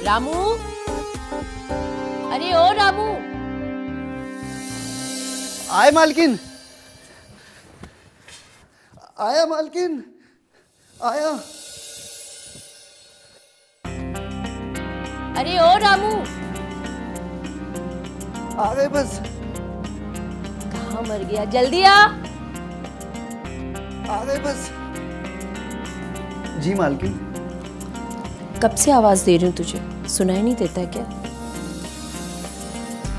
रामू, अरे ओ रामू। आए मालकिन, आया मालकिन, आया। अरे ओ रामू, आ गए बस। कहाँ मर गया, जल्दी आ गए बस। जी मालकिन। कब से आवाज दे रही हूँ तुझे, सुनाई नहीं देता है क्या?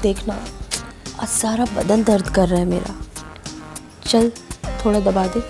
देखना आज सारा बदन दर्द कर रहा है मेरा। चल थोड़ा दबा दे।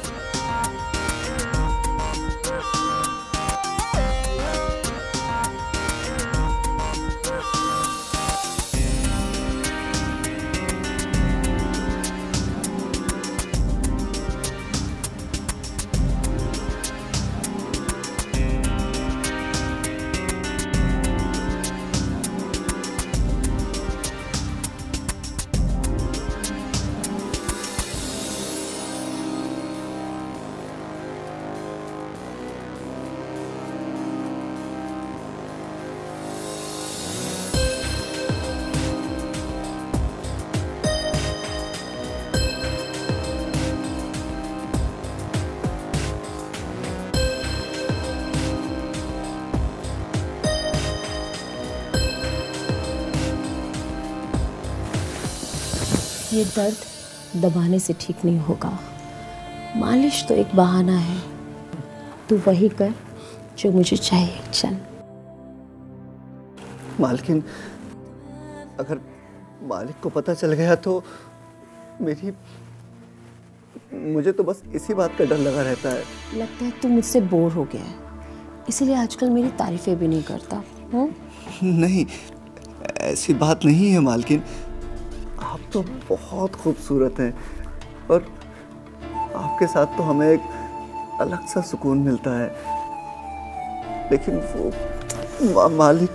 ये दर्द दबाने से ठीक नहीं होगा। मालिश तो एक बहाना है, तू वही कर जो मुझे चाहिए। चल। मालकिन, अगर मालिक को पता चल गया तो मुझे तो बस इसी बात का डर लगा रहता है। लगता है तू मुझसे बोर हो गया है, इसीलिए आजकल मेरी तारीफें भी नहीं करता। नहीं, ऐसी बात नहीं है मालकिन। आप तो बहुत खूबसूरत हैं और आपके साथ तो हमें एक अलग सा सुकून मिलता है। लेकिन वो मालिक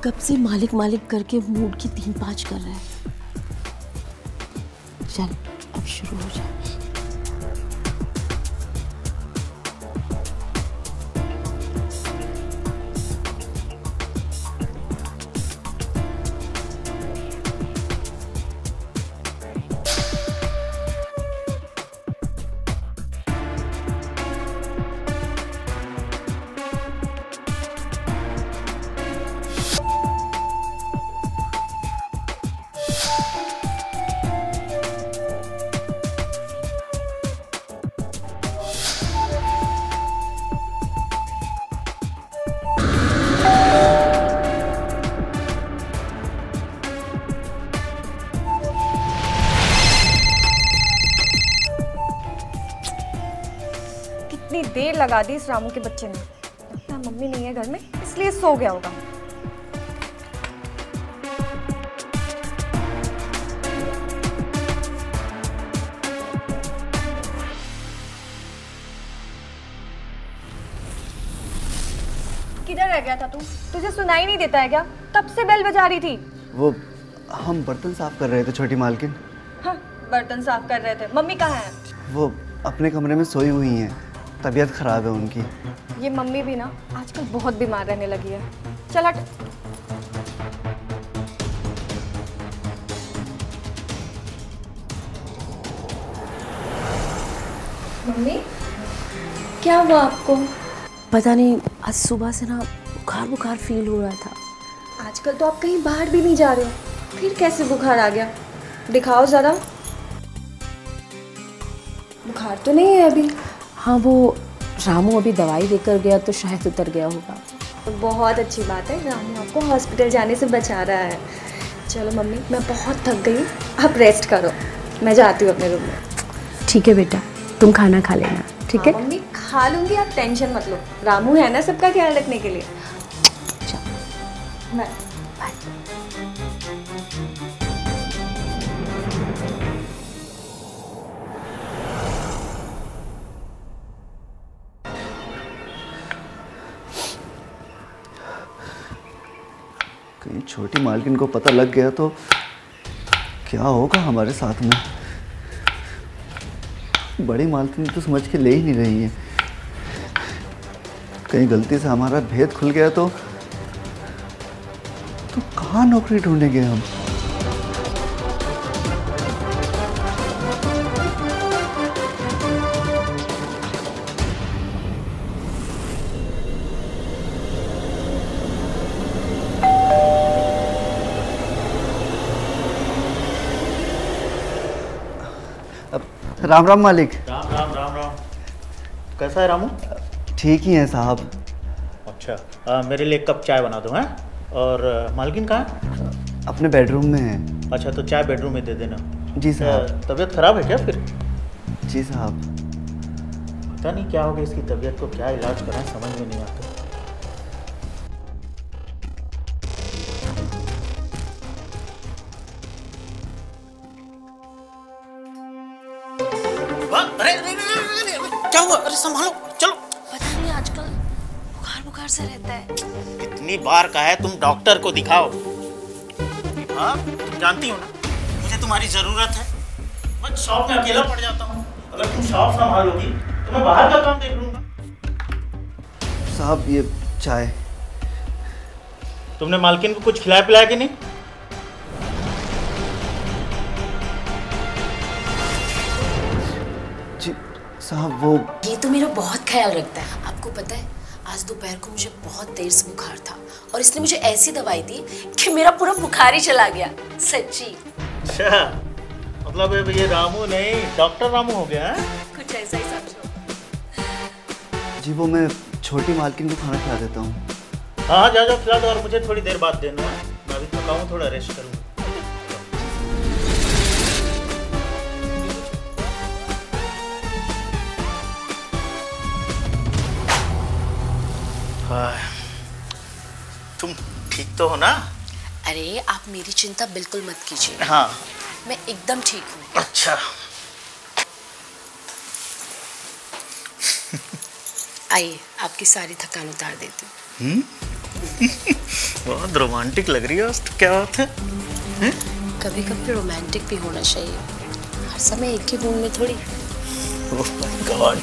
कब से मालिक मालिक करके मूड की 3-5 कर रहा है। चल अब शुरू हो जाए। इतनी देर लगा दी इस रामू के बच्चे ने। लगता है मम्मी नहीं है घर में, इसलिए सो गया होगा। किधर रह गया था तू? तुझे सुनाई नहीं देता है क्या? कब से बेल बजा रही थी? वो हम बर्तन साफ कर रहे थे छोटी मालकिन। हाँ, बर्तन साफ कर रहे थे। मम्मी कहाँ है? वो अपने कमरे में सोई हुई हैं, तबीयत खराब है उनकी। ये मम्मी भी ना आजकल बहुत बीमार रहने लगी है। चल हट। मम्मी क्या हुआ आपको? पता नहीं, आज सुबह से ना बुखार बुखार फील हो रहा था। आजकल तो आप कहीं बाहर भी नहीं जा रहे हो, फिर कैसे बुखार आ गया? दिखाओ जरा। बुखार तो नहीं है अभी? हाँ, वो रामू अभी दवाई देकर गया तो शायद उतर गया होगा। तो बहुत अच्छी बात है, रामू आपको हॉस्पिटल जाने से बचा रहा है। चलो मम्मी, मैं बहुत थक गई, आप रेस्ट करो, मैं जाती हूँ अपने रूम में। ठीक है बेटा, तुम खाना खा लेना। ठीक है मम्मी, खा लूँगी, आप टेंशन मत लो। रामू है ना सबका ख्याल रखने के लिए। बाय। कहीं छोटी मालकिन को पता लग गया तो क्या होगा हमारे साथ में। बड़ी मालकिन तो समझ के ले ही नहीं रही है। कहीं गलती से हमारा भेद खुल गया तो कहाँ नौकरी ढूंढेंगे हम? राम राम मालिक। राम राम राम राम। कैसा है रामू? ठीक ही है साहब। अच्छा, मेरे लिए एक कप चाय बना दो हैं। और मालकिन कहाँ है? अपने बेडरूम में है। अच्छा, तो चाय बेडरूम में दे देना। जी साहब। तबीयत खराब है क्या फिर? जी साहब। पता नहीं क्या हो गया इसकी तबीयत को, क्या इलाज कराएं समझ में नहीं आता। क्या हुआ? अरे संभालो, चलो। पता नहीं आजकल बुखार बुखार से रहता है। इतनी बार कहा है तुम डॉक्टर को दिखाओ। हाँ, तुम जानती हो ना मुझे तुम्हारी जरूरत है। मैं शॉप में अकेला पड़ जाता हूँ। अगर तुम शॉप संभालोगी तो मैं बाहर का काम देख लूंगा। साहब ये चाय। तुमने मालकिन को कुछ खिलाया पिलाया कि नहीं? जी साहब, वो ये तो मेरा बहुत ख्याल रखता है। आपको पता है आज दोपहर को मुझे बहुत तेज बुखार था और इसने मुझे ऐसी दवाई दी कि मेरा पूरा बुखार ही चला गया, सच्ची। अच्छा, मतलब ये रामू नहीं डॉक्टर रामू हो गया है? कुछ ऐसा ही समझो। जी वो मैं छोटी मालकिन को खाना खिला देता हूँ। हाँ, जाओ खिला दो और मुझे थोड़ी देर बाद देना है। मैं अभी थका हूँ, थोड़ा रेस्ट करूँगा। तुम ठीक तो हो ना? अरे आप मेरी चिंता बिल्कुल मत कीजिए। हाँ, मैं एकदम ठीक हूँ। अच्छा। आइए आपकी सारी थकान उतार देती हूँ। बहुत रोमांटिक लग रही है आज तो। क्या बात है? कभी कभी रोमांटिक भी होना चाहिए, हर समय एक ही मूड में थोड़ी। Oh my God.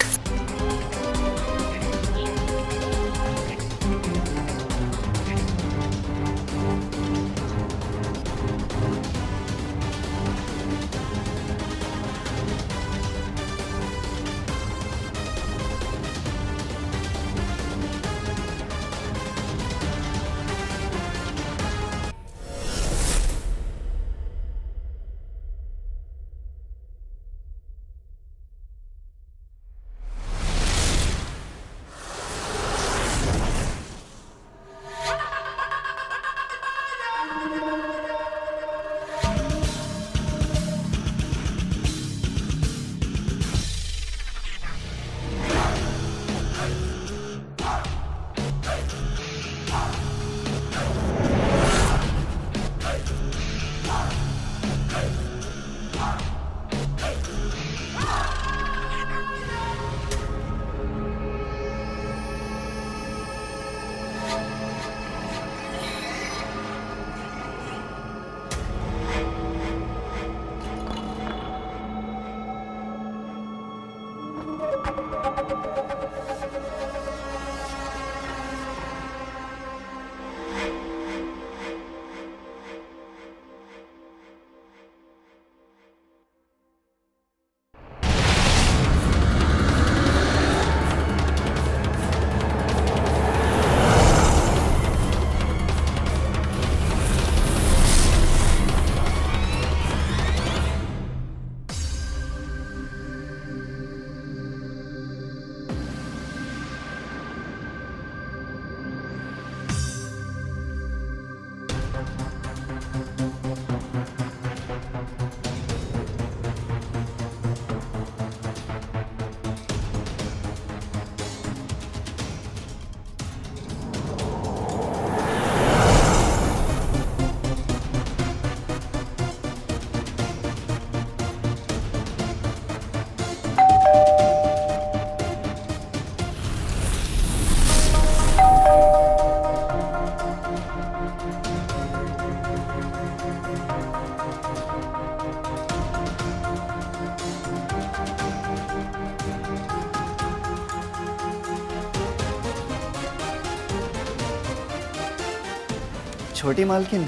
छोटी मालकिन,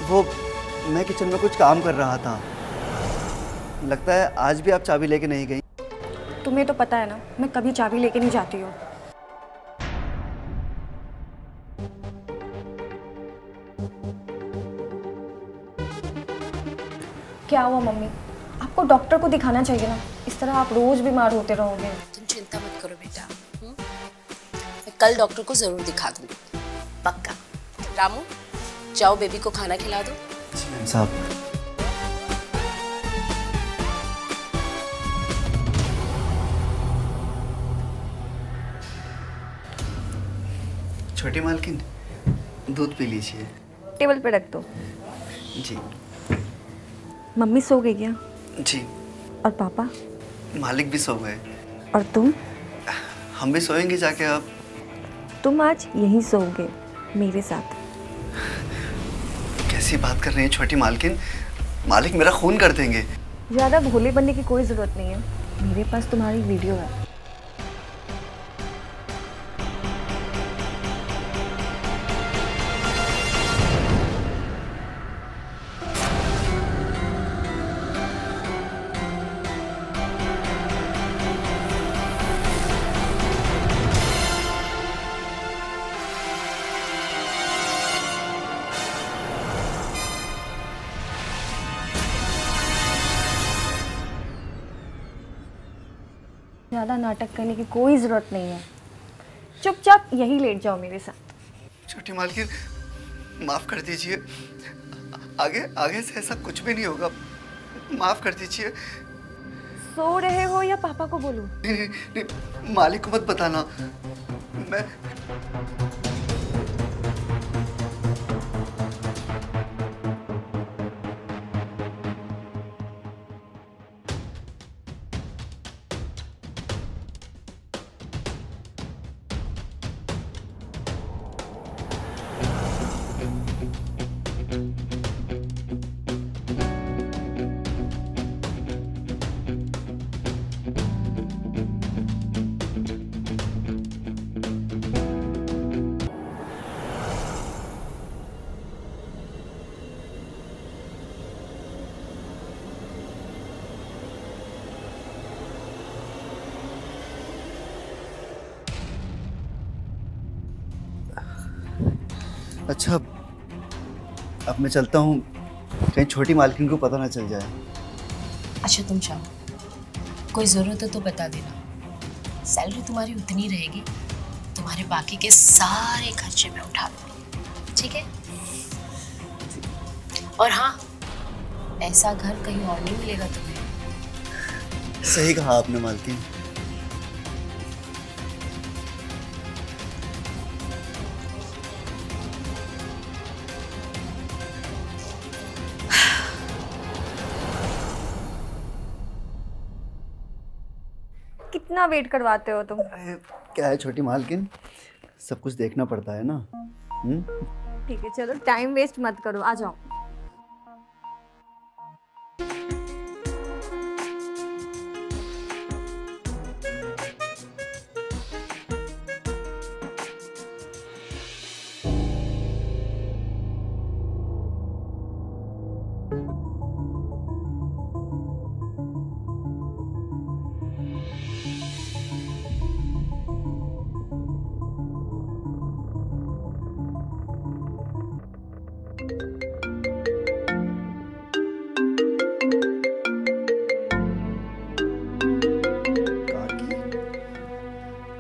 वो मैं किचन में कुछ काम कर रहा था। लगता है आज भी आप चाबी लेके नहीं गई। तुम्हें तो पता है ना, मैं कभी चाबी लेके नहीं जाती हूँ। क्या हुआ मम्मी? आपको डॉक्टर को दिखाना चाहिए ना, इस तरह आप रोज बीमार होते रहोगे। तुम चिंता मत करो बेटा, मैं कल डॉक्टर को जरूर दिखा दूंगी, पक्का। रामू, जाओ बेबी को खाना खिला दो। जी मैम साहब। छोटी मालकिन, दूध पी लीजिए। टेबल पे रख दो। जी। मम्मी सो गई क्या? जी। और पापा? मालिक भी सो गए। और तुम? हम भी सोएंगे जाके अब। तुम आज यहीं सोओगे मेरे साथ। कैसी बात कर रही हैं छोटी मालकिन? मालिक मेरा खून कर देंगे। ज़्यादा भोले बनने की कोई ज़रूरत नहीं है, मेरे पास तुम्हारी वीडियो है। ज़्यादा नाटक करने की कोई ज़रूरत नहीं है, चुपचाप यहीं लेट जाओ मेरे साथ। छोटी मालकिन, माफ कर दीजिए। आगे आगे से ऐसा कुछ भी नहीं होगा। माफ कर दीजिए। सो रहे हो या पापा को बोलूं? नहीं, मालिक को मत बताना। मैं अच्छा, अब मैं चलता हूँ, कहीं छोटी मालकिन को पता ना चल जाए। अच्छा तुम जाओ, कोई ज़रूरत है तो बता देना। सैलरी तुम्हारी उतनी रहेगी, तुम्हारे बाकी के सारे खर्चे मैं उठा दूँगी, ठीक है? और हाँ, ऐसा घर कहीं और नहीं मिलेगा तुम्हें। सही कहा आपने मालकिन। कितना वेट करवाते हो तुम? क्या है छोटी मालकिन, सब कुछ देखना पड़ता है ना। ठीक है, चलो टाइम वेस्ट मत करो, आ जाओ।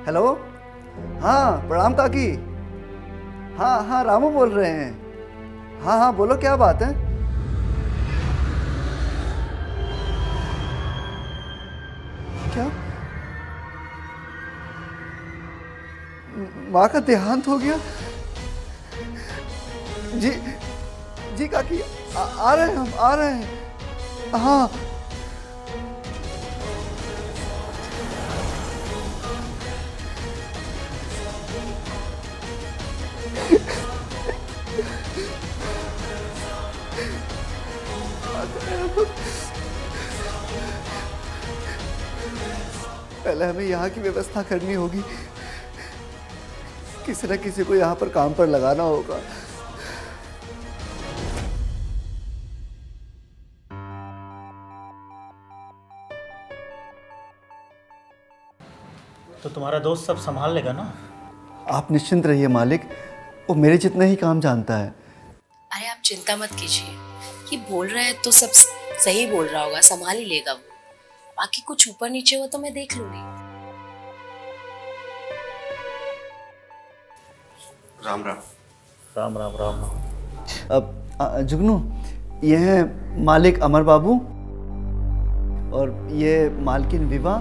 हेलो, हाँ प्रणाम काकी। हाँ हाँ, रामू बोल रहे हैं। हाँ हाँ, बोलो क्या बात है। क्या माँ का देहांत हो गया? जी जी काकी, आ रहे हैं हम, आ रहे हैं। हाँ पहले हमें यहाँ की व्यवस्था करनी होगी, किसी न किसी को यहाँ पर काम पर लगाना होगा। तो तुम्हारा दोस्त सब संभाल लेगा ना? आप निश्चिंत रहिए मालिक, वो मेरे जितना ही काम जानता है। अरे आप चिंता मत कीजिए, ये बोल रहा है तो सब सही बोल रहा होगा, संभाल ही लेगा वो। बाकी कुछ ऊपर नीचे हो तो मैं देख लूंगी। राम राम। राम राम राम राम। अब जुगनू, ये है मालिक अमर बाबू और ये मालकिन विवा।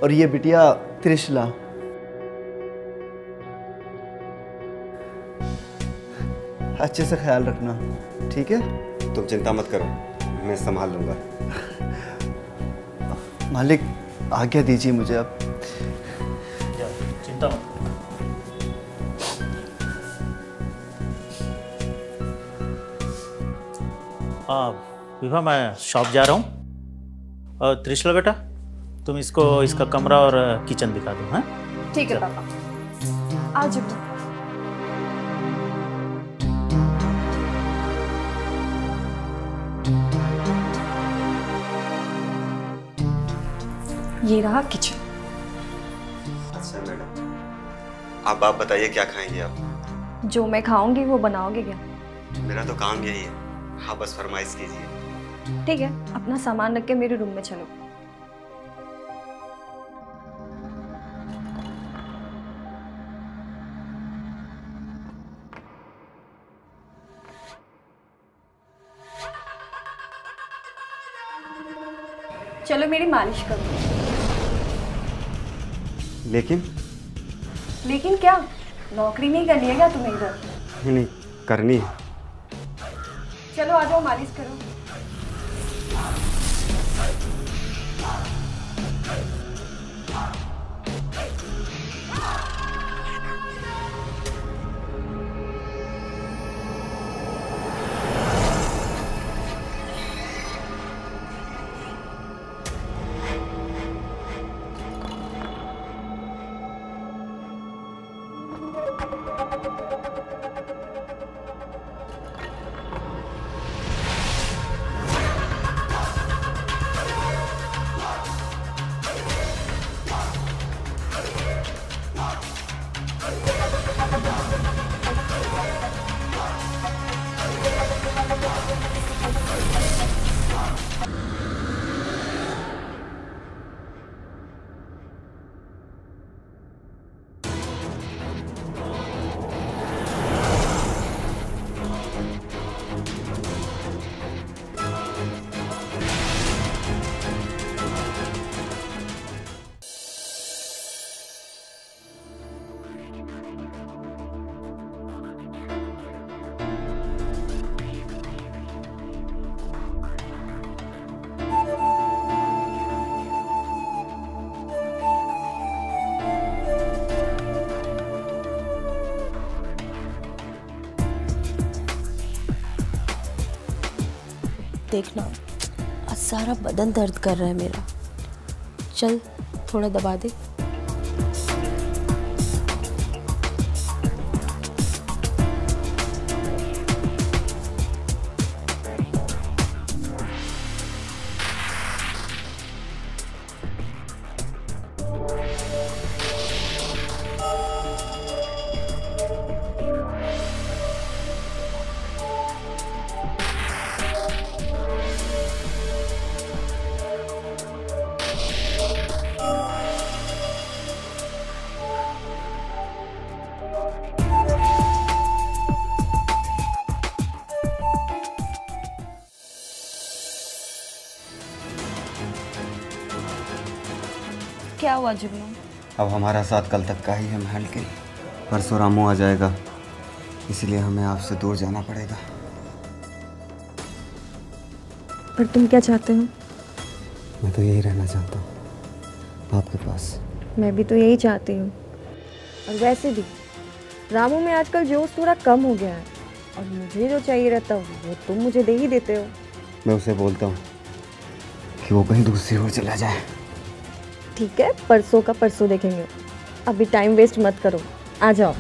और ये बिटिया त्रिशला। अच्छे से ख्याल रखना, ठीक है? तुम चिंता मत करो, मैं संभाल लूंगा। मालिक आज्ञा दीजिए मुझे अब। चिंता मत। विभा, मैं शॉप जा रहा हूँ। और त्रिशला बेटा, तुम इसको इसका कमरा और किचन दिखा दो। हाँ ठीक है पापा, आ जाओ। ये रहा किचन। अच्छा मैडम, आप बताइए क्या खाएंगे आप? जो मैं खाऊंगी वो बनाओगे क्या? मेरा तो काम यही है, हाँ बस फरमाइश कीजिए। ठीक है, अपना सामान रख के मेरे रूम में चलो। चलो मेरी मालिश करो। लेकिन क्या नौकरी नहीं करनी है क्या तुम्हें इधर? नहीं, करनी है। चलो आ जाओ, मालिश करो। देखना, आज सारा बदन दर्द कर रहा है मेरा। चल थोड़ा दबा दे। क्या हुआ जुगनू? अब हमारा साथ कल तक का ही है महल के। परसों रामू आ जाएगा, इसलिए हमें आपसे दूर जाना पड़ेगा। पर तुम क्या चाहते हो? मैं तो यही रहना चाहता हूँ आपके पास। मैं भी तो यही चाहती हूँ। और वैसे भी रामू में आजकल जोश थोड़ा कम हो गया है, और मुझे जो चाहिए रहता वो तुम मुझे दे ही देते हो। मैं उसे बोलता हूँ कि वो कहीं दूसरी ओर चला जाए। ठीक है, परसों का परसों देखेंगे, अभी टाइम वेस्ट मत करो, आ जाओ।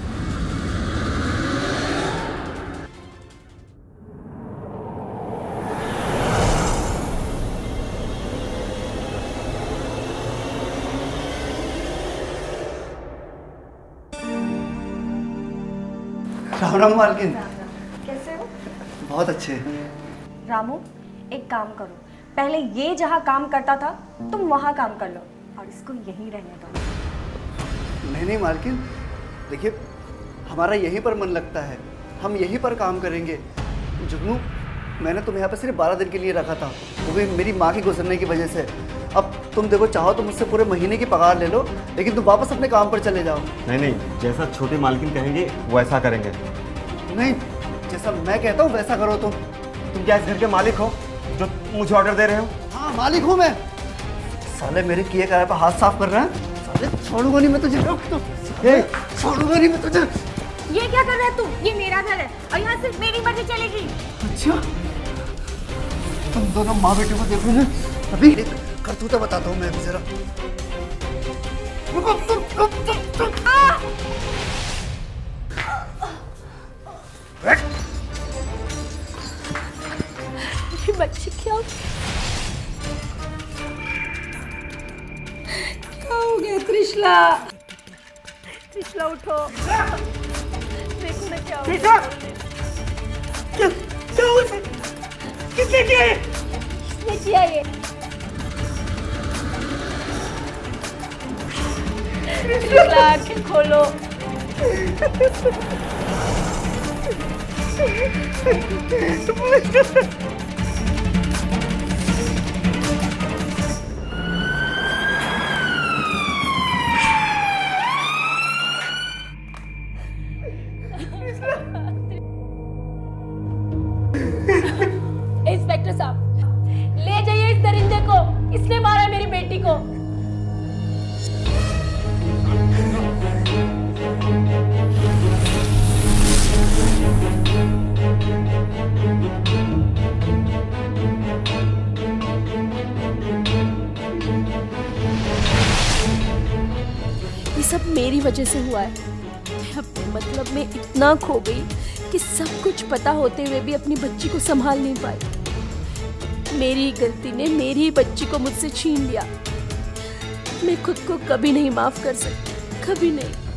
राम राम मालकिन। कैसे हो? बहुत अच्छे। रामू, एक काम करो, पहले ये जहाँ काम करता था तुम वहाँ काम कर लो और इसको यहीं रहने दो। नहीं मालकिन, देखिए हमारा यहीं पर मन लगता है, हम यहीं पर काम करेंगे। जुगनू, मैंने तुम्हें यहाँ पर सिर्फ 12 दिन के लिए रखा था, वो भी मेरी माँ के गुजरने की वजह से। अब तुम देखो, चाहो तो मुझसे पूरे महीने की पगार ले लो, लेकिन तुम वापस अपने काम पर चले जाओ। नहीं, जैसा छोटे मालकिन कहेंगे वैसा करेंगे। नहीं, जैसा मैं कहता हूँ वैसा करो तुम। तुम क्या इस घर के मालिक हो जो मुझे ऑर्डर दे रहे हो? हाँ मालिक हूँ मैं। साले मेरे किए कराए पर हाथ साफ कर रहे हैं। साले छोड़ूंगा नहीं मैं तुझे, छोड़ूंगा नहीं मैं तुझे। ये क्या कर रहा है तू? ये मेरा घर है और यहाँ सिर्फ मेरी मर्जी चलेगी। अच्छा, तुम दोनों माँ बेटे को देखो ना, अभी करतूता बताता हूँ मैं भी जरा। बच्चे क्या हो गया? त्रिशला, त्रिशला उठो, देखो ना क्या हो गया। किसने किया ये? किसने किया ये? त्रिशला, आंखें खोलो। इंस्पेक्टर साहब, ले जाइए इस दरिंदे को, इसने मारा मेरी बेटी को। ये सब मेरी वजह से हुआ है। मैं अपने मतलब में इतना खो गई कि सब कुछ पता होते हुए भी अपनी बच्ची को संभाल नहीं पाई। मेरी गलती ने मेरी बच्ची को मुझसे छीन लिया। मैं खुद को कभी नहीं माफ कर सकती, कभी नहीं।